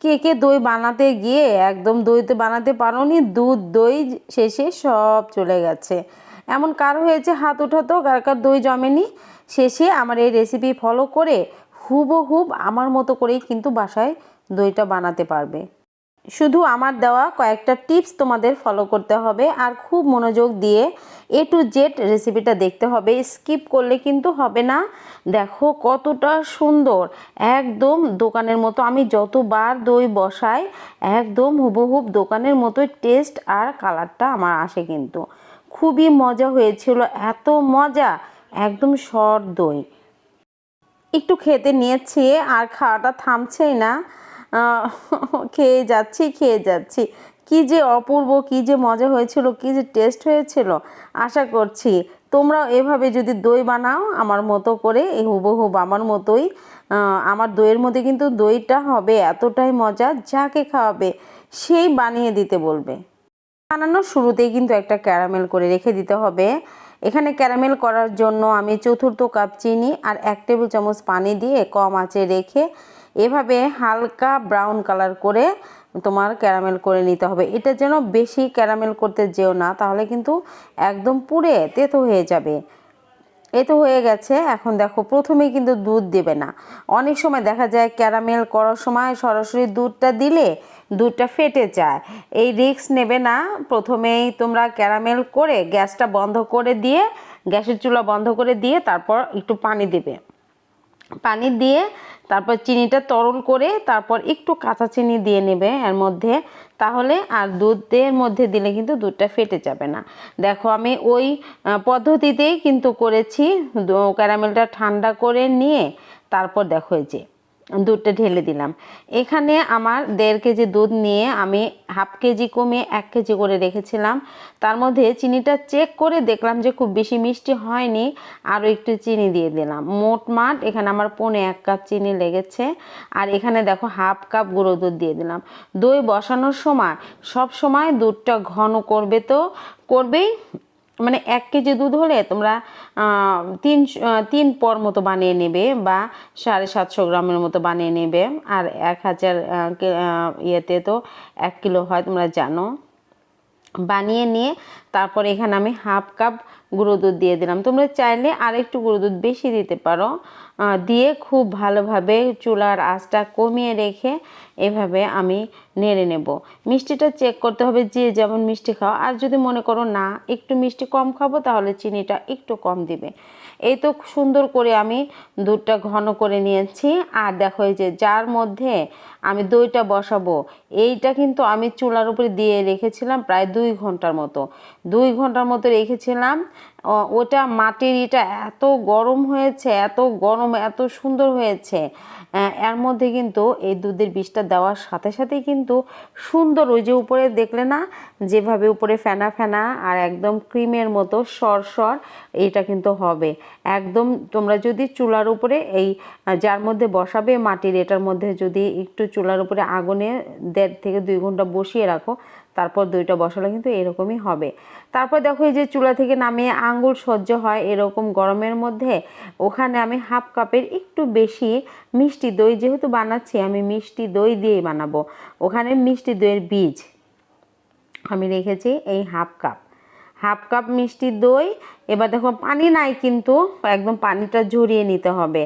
কে কে দই বানাতে গিয়ে একদম দই তো বানাতে পারোনি, দুধ দই শেষে সব চলে গেছে। এমন কার হয়েছে হাত ওঠাতো, কার কার দই জমেনি। শেষে আমার এই রেসিপি ফলো করে হুবহুব আমার মতো করেই কিন্তু বাসায় দইটা বানাতে পারবে। শুধু আমার দেওয়া কয়েকটা টিপস তোমাদের ফলো করতে হবে আর খুব মনোযোগ দিয়ে A to Z রেসিপিটা দেখতে হবে, স্কিপ করলে কিন্তু হবে না। দেখো কতটা সুন্দর, একদম দোকানের মতো। আমি যতবার দই বসাই একদম হুবহুব দোকানের মতোই টেস্ট আর কালারটা আমার আসে, কিন্তু খুবই মজা হয়েছিল, এত মজা, একদম সর দই। একটু খেতে নিয়েছি আর খাওয়াটা থামছেই না, খেয়ে যাচ্ছি। কী যে অপূর্ব, কী যে মজা হয়েছিল, কী যে টেস্ট হয়েছিল। আশা করছি তোমরাও এভাবে যদি দই বানাও আমার মতো করে, এই হুবহুব আমার মতোই। আমার দইয়ের মধ্যে কিন্তু দইটা হবে এতটাই মজা, যাকে খাওয়াবে সেই বানিয়ে দিতে বলবে। বানানোর শুরুতেই কিন্তু একটা ক্যারামেল করে রেখে দিতে হবে। এখানে ক্যারামেল করার জন্য আমি 1/4 কাপ চিনি আর 1 টেবিল চামচ পানি দিয়ে কম আঁচে রেখে এভাবে হালকা ব্রাউন কালার করে তোমার ক্যারামেল করে নিতে হবে। এটা যেন বেশি ক্যারামেল করতে যেও না, তাহলে কিন্তু একদম পুড়ে তেতো হয়ে যাবে। এ তো হয়ে গেছে। এখন দেখো প্রথমেই কিন্তু দুধ দেবে না। অনেক সময় দেখা যায় ক্যারামেল করার সময় সরাসরি দুধটা দিলে দুধটা ফেটে যায়। এই রিস্ক নেবে না। প্রথমেই তোমরা ক্যারামেল করে গ্যাসটা বন্ধ করে দিয়ে, গ্যাসের চুলা বন্ধ করে দিয়ে তারপর একটু পানি দেবে। পানি দিয়ে তারপর চিনিটা তরল করে তারপর একটু কাঁচা চিনি দিয়ে নেবে এর মধ্যে, তাহলে আর দুধের মধ্যে দিলে কিন্তু দুধটা ফেটে যাবে না। দেখো আমি ওই পদ্ধতিতেই কিন্তু করেছি। ক্যারামেলটা ঠান্ডা করে নিয়ে তারপর দেখো এই যে দুধটা ঢেলে দিলাম। এখানে আমার 1.5 কেজি দুধ নিয়ে আমি হাফ কেজি কমিয়ে 1 কেজি করে রেখেছিলাম। তার মধ্যে চিনিটা চেক করে দেখলাম যে খুব বেশি মিষ্টি হয়নি, আরও একটু চিনি দিয়ে দিলাম। মোটমাট এখানে আমার 1.25 কাপ চিনি লেগেছে। আর এখানে দেখো হাফ কাপ গুঁড়ো দুধ দিয়ে দিলাম। দই বসানোর সময় সব সময় দুধটা ঘন করবে, তো করবেই। মানে 1 কেজি দুধ হলে তোমরা 3 পর মতো বানিয়ে নেবে বা 750 গ্রামের মতো বানিয়ে নেবে। আর 1000 ইয়েতে তো 1 কিলো হয়, তোমরা জানো। বানিয়ে নিয়ে তারপর এখানে আমি হাফ কাপ গুঁড়ো দুধ দিয়ে দিলাম। তোমরা চাইলে আর একটু গুঁড়ো দুধ বেশি দিতে পারো। দিয়ে খুব ভালোভাবে চুলার আঁচটা কমিয়ে রেখে এভাবে আমি নেড়ে নেব। মিষ্টিটা চেক করতে হবে যে যেমন মিষ্টি খাও। আর যদি মনে করো না একটু মিষ্টি কম খাবো, তাহলে চিনিটা একটু কম দিবে। এই তো সুন্দর করে আমি দুধটা ঘন করে নিয়েছি। আর দেখো এই যে যার মধ্যে আমি দইটা বসাবো, এইটা কিন্তু আমি চুলার উপরে দিয়ে রেখেছিলাম প্রায় 2 ঘন্টার মতো। 2 ঘন্টার মতো রেখেছিলাম। ওটা মাটির এটা এত গরম হয়েছে, এত গরম, এত সুন্দর হয়েছে। এর মধ্যে কিন্তু এই দুধের বিষটা দেওয়ার সাথে সাথেই কিন্তু সুন্দর, ওই যে উপরে দেখলে না যেভাবে উপরে ফেনা ফেনা আর একদম ক্রিমের মতো সর এইটা কিন্তু হবে একদম। তোমরা যদি চুলার উপরে এই যার মধ্যে বসাবে মাটির এটার মধ্যে যদি একটু চুলার উপরে আগুনে 1.5 থেকে 2 ঘন্টা বসিয়ে রাখো, তারপর দইটা বসালে কিন্তু এরকমই হবে। তারপর দেখো এই যে চুলা থেকে নামিয়ে আঙ্গুল সহ্য হয় এরকম গরমের মধ্যে ওখানে আমি হাফ কাপের একটু বেশি মিষ্টি দই, যেহেতু বানাচ্ছি আমি মিষ্টি দই দিয়েই বানাবো, ওখানে মিষ্টি দইয়ের বীজ আমি রেখেছি এই হাফ কাপ মিষ্টি দই। এবার দেখো পানি নাই কিন্তু একদম পানিটা ঝরিয়ে নিতে হবে।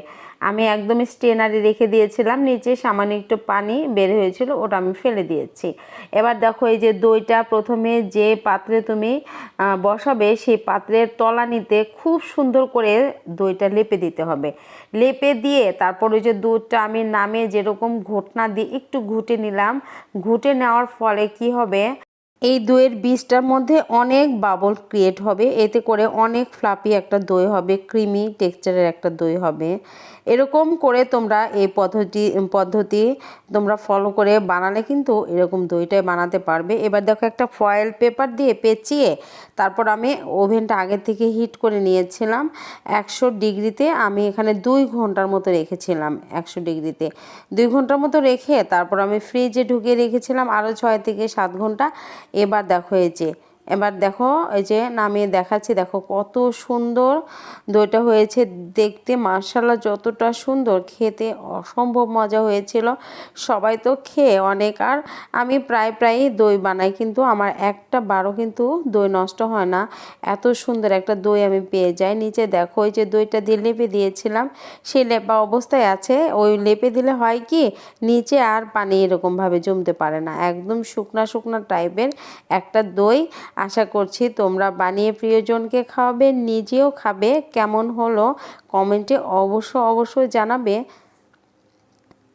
আমি একদম স্ট্রেনারে রেখে দিয়েছিলাম, নিচে সামান্য একটু পানি বের হয়েছিল, ওটা আমি ফেলে দিয়েছি। এবার দেখো এই যে দইটা প্রথমে যে পাত্রে তুমি বসাবে সেই পাত্রের তলানিতে খুব সুন্দর করে দইটা লেপে দিতে হবে। লেপে দিয়ে তারপর ওই যে দুধটা আমি নামিয়ে যেরকম ঘুটনা দিয়ে একটু ঘুটে নিলাম। ঘুটে নেওয়ার ফলে কি হবে, এই দইয়ের বীজটার মধ্যে অনেক বাবল ক্রিয়েট হবে, এতে করে অনেক ফ্লাফি একটা দই হবে, ক্রিমি টেক্সচারের একটা দই হবে। এরকম করে তোমরা এই পদ্ধতি তোমরা ফলো করে বানালে কিন্তু এরকম দইটাই বানাতে পারবে। এবার দেখো একটা ফয়েল পেপার দিয়ে পেঁচিয়ে তারপর আমি ওভেনটা আগে থেকে হিট করে নিয়েছিলাম 100 ডিগ্রিতে। আমি এখানে 2 ঘন্টার মতো রেখেছিলাম 100 ডিগ্রিতে। 2 ঘন্টার মতো রেখে তারপর আমি ফ্রিজে ঢুকিয়ে রেখেছিলাম আরও 6 থেকে 7 ঘন্টা। এবার দেখো এই যে এবার দেখো এই যে নামিয়ে দেখাচ্ছি, দেখো কত সুন্দর দইটা হয়েছে দেখতে, মাশাআল্লাহ যতটা সুন্দর, খেতে অসম্ভব মজা হয়েছিল। সবাই তো খেয়ে অনেক, আর আমি প্রায় দই বানাই, কিন্তু আমার একটা বারও কিন্তু দই নষ্ট হয় না। এত সুন্দর একটা দই আমি পেয়ে যাই। নিচে দেখো ওই যে দইটা দিয়ে লেপে দিয়েছিলাম, সেই লেপা অবস্থায় আছে। ওই লেপে দিলে হয় কি, নিচে আর পানি এরকমভাবে জমতে পারে না, একদম শুকনা শুকনা টাইপের একটা দই। আশা করছি তোমরা বানিয়ে প্রিয়জনকে খাওয়াবে, নিজেও খাবে। কেমন হলো কমেন্টে অবশ্যই জানাবে।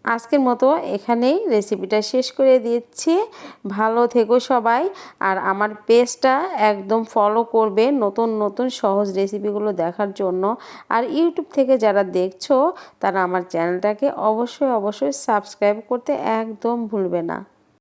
আজকের মতো এখানেই রেসিপিটা শেষ করে দিচ্ছি। ভালো থেকো সবাই, আর আমার পেজটা একদম ফলো করবে নতুন নতুন সহজ রেসিপিগুলো দেখার জন্য। আর ইউটিউব থেকে যারা দেখছো তারা আমার চ্যানেলটাকে অবশ্যই সাবস্ক্রাইব করতে একদম ভুলবে না।